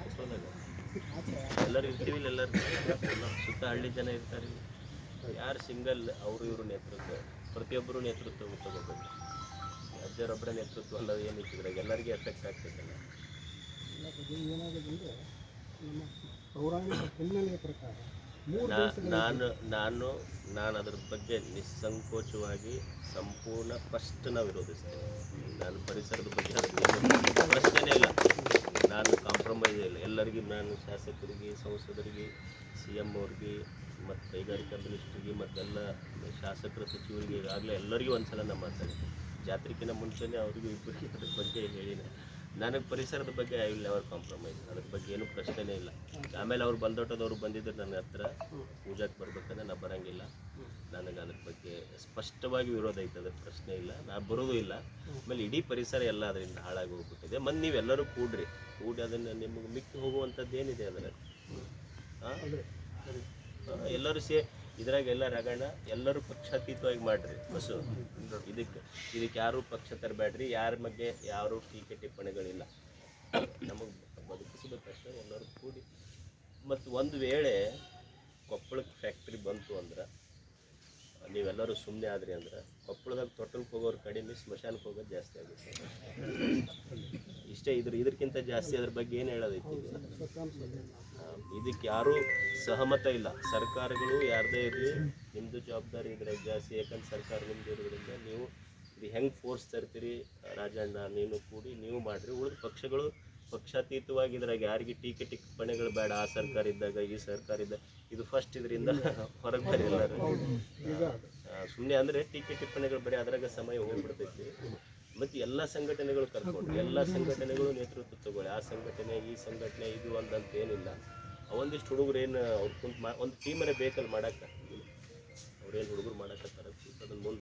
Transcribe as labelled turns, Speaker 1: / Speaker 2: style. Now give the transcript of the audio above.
Speaker 1: ಕುತ್ಕೊಂಡಾಗ ಎಲ್ಲರೂ ಇರ್ತೀವಿ, ಎಲ್ಲರೂ ಸುತ್ತ ಹಳ್ಳಿ ಜನ ಇರ್ತಾರೆ. ಯಾರು ಸಿಂಗಲ್ ಅವರು ಇವರು ನೇತೃತ್ವ, ಪ್ರತಿಯೊಬ್ಬರು ನೇತೃತ್ವ ತಗೋಬೇಕು. ಅಜ್ಜರೊಬ್ಬರ ನೇತೃತ್ವ ಅಲ್ಲ ಏನಿತ್ತು ಇದ್ರಾಗ ಎಲ್ಲರಿಗೂ ಎಫೆಕ್ಟ್ ಆಗ್ತೈತಲ್ಲ.
Speaker 2: ಏನಾಗಿದೆ ನಮ್ಮ ಪೌರಾಣಿಕ ಹಿನ್ನೆಲೆಯ ಪ್ರಕಾರ
Speaker 1: ನಾನು ಅದ್ರ ಬಗ್ಗೆ ನಿಸ್ಸಂಕೋಚವಾಗಿ ಸಂಪೂರ್ಣ ಪ್ರಶ್ನ ವಿರೋಧಿಸ್ತೇನೆ. ನಾನು ಪರಿಸರದ ಬಗ್ಗೆ ಪ್ರಶ್ನೆನೇ ಇಲ್ಲ, ನಾನು ಕಾಂಪ್ರಮೈಸ್ ಇಲ್ಲ. ಎಲ್ಲರಿಗೂ ನಾನು ಶಾಸಕರಿಗೆ, ಸಂಸದರಿಗೆ, CM ಅವ್ರಿಗೆ ಮತ್ತು ಕೈಗಾರಿಕಾ ಮಿನಿಸ್ಟ್ರಿಗೆ ಮತ್ತೆಲ್ಲ ಶಾಸಕರ ಸಚಿವರಿಗೆ ಈಗಾಗಲೇ ಎಲ್ಲರಿಗೂ ಒಂದು ಸಲ ನಾನು ಮಾತಾಡಿದ್ದೆ. ಜಾತ್ರೆಗಿಂತ ಮುಂಚೆನೇ ಅವ್ರಿಗೂ ಇಬ್ಬರಿಗೆ ಅದ್ರ ಬಗ್ಗೆ ಹೇಳಿನೇ. ನನಗೆ ಪರಿಸರದ ಬಗ್ಗೆ ಐ ವಿಲ್ ನೆವರ್ ಕಾಂಪ್ರಮೈಸ್, ಅದ್ರ ಬಗ್ಗೆ ಏನೂ ಪ್ರಶ್ನೆನೇ ಇಲ್ಲ. ಆಮೇಲೆ ಅವ್ರು ಬಂದೋಟದವ್ರು ಬಂದಿದ್ದರು ನನ್ನ ಹತ್ರ ಪೂಜಾಕ್ಕೆ ಬರ್ಬೇಕಂದ್ರೆ ನಾನು ಬರೋಂಗಿಲ್ಲ. ನನಗೆ ಅದ್ರ ಬಗ್ಗೆ ಸ್ಪಷ್ಟವಾಗಿ ವಿರೋಧ ಐತೆ, ಅದ್ರ ಪ್ರಶ್ನೆ ಇಲ್ಲ, ನಾನು ಬರೋದು ಇಲ್ಲ. ಆಮೇಲೆ ಇಡೀ ಪರಿಸರ ಎಲ್ಲ ಅದರಿಂದ ಹಾಳಾಗಿ ಹೋಗ್ಬಿಟ್ಟಿದೆ. ಮತ್ತು ನೀವೆಲ್ಲರೂ ಕೂಡಿ ಅದನ್ನು ನಿಮಗೆ ಮಿಕ್ಕಿ ಹೋಗುವಂಥದ್ದು ಏನಿದೆ ಅದರ ಎಲ್ಲರೂ ಇದ್ರಾಗ ಎಲ್ಲ ರಗಣ ಎಲ್ಲರೂ ಪಕ್ಷಾತೀತವಾಗಿ ಮಾಡಿರಿ. ಬಸ್ಸು ಇದಕ್ಕೆ ಯಾರೂ ಪಕ್ಷ ತರಬೇಡ್ರಿ, ಯಾರ ಬಗ್ಗೆ ಯಾರೂ ಟೀಕೆ ಟಿಪ್ಪಣಿಗಳಿಲ್ಲ. ನಮಗೆ ಬದುಕಿಸಬೇಕಷ್ಟೇ ಎಲ್ಲರೂ ಕೂಡಿ. ಮತ್ತು ಒಂದು ವೇಳೆ ಕೊಪ್ಪಳಕ್ಕೆ ಫ್ಯಾಕ್ಟ್ರಿ ಬಂತು ಅಂದ್ರೆ ನೀವೆಲ್ಲರೂ ಸುಮ್ಮನೆ ಆದ್ರಿ ಅಂದ್ರೆ ಕೊಪ್ಪಳದಾಗ ತೊಟ್ಟಲ್ಗೆ ಹೋಗೋರು ಕಡಿಮೆ, ಸ್ಮಶಾನಕ್ಕೆ ಹೋಗೋದು ಜಾಸ್ತಿ ಆಗುತ್ತೆ. ಇಷ್ಟೇ. ಇದಕ್ಕಿಂತ ಜಾಸ್ತಿ ಅದ್ರ ಬಗ್ಗೆ ಏನು ಹೇಳೋದೈತಿ? ಇದಕ್ಕೆ ಯಾರೂ ಸಹಮತ ಇಲ್ಲ. ಸರ್ಕಾರಗಳು ಯಾರದೇ ಇರಲಿ, ನಿಮ್ಮದು ಜವಾಬ್ದಾರಿ ಇದ್ರಾಗ ಜಾಸ್ತಿ. ಯಾಕಂದ್ರೆ ಸರ್ಕಾರ ನಿಮ್ಮದು ಇರೋದ್ರಿಂದ ನೀವು ಇದು ಹೆಂಗೆ ಫೋರ್ಸ್ ತರ್ತೀರಿ, ರಾಜಣ್ಣ ನೀನು ಕೂಡಿ ನೀವು ಮಾಡಿರಿ. ಉಳಿದ ಪಕ್ಷಗಳು ಪಕ್ಷಾತೀತವಾಗಿ ಇದ್ರಾಗ ಯಾರಿಗೆ ಟೀಕೆ ಟಿಪ್ಪಣಿಗಳು ಬೇಡ. ಆ ಸರ್ಕಾರ ಇದ್ದಾಗ, ಈ ಸರ್ಕಾರ ಇದ್ದಾಗ, ಇದು ಫಸ್ಟ್ ಇದರಿಂದ ಹೊರಗೆ ಬರೀ ಎಲ್ಲರೂ ಸುಮ್ಮನೆ ಅಂದರೆ ಟೀಕೆ ಟಿಪ್ಪಣಿಗಳು ಬರೀ ಅದ್ರಾಗ ಸಮಯ ಹೋಗ್ಬಿಡ್ತೈತಿ. ಮತ್ತು ಎಲ್ಲ ಸಂಘಟನೆಗಳು ಕರ್ಕೊಂಡು ಎಲ್ಲ ಸಂಘಟನೆಗಳು ನೇತೃತ್ವ ತಗೊಳ್ಳಿ. ಆ ಸಂಘಟನೆ, ಈ ಸಂಘಟನೆ, ಇದು ಒಂದಂತ ಏನಿಲ್ಲ. ಒಂದಿಷ್ಟು ಹುಡುಗರು ಏನು ಅವ್ರು ಕುಂತು ಒಂದು ಟೀಮನ್ನೇ ಬೇಕಲ್ಲಿ ಮಾಡೋಕ್ಕೆ, ಅವ್ರೇನು ಹುಡುಗರು ಮಾಡೋಕ್ಕತ್ತಾರ ಅದನ್ನು ಮುಂದೆ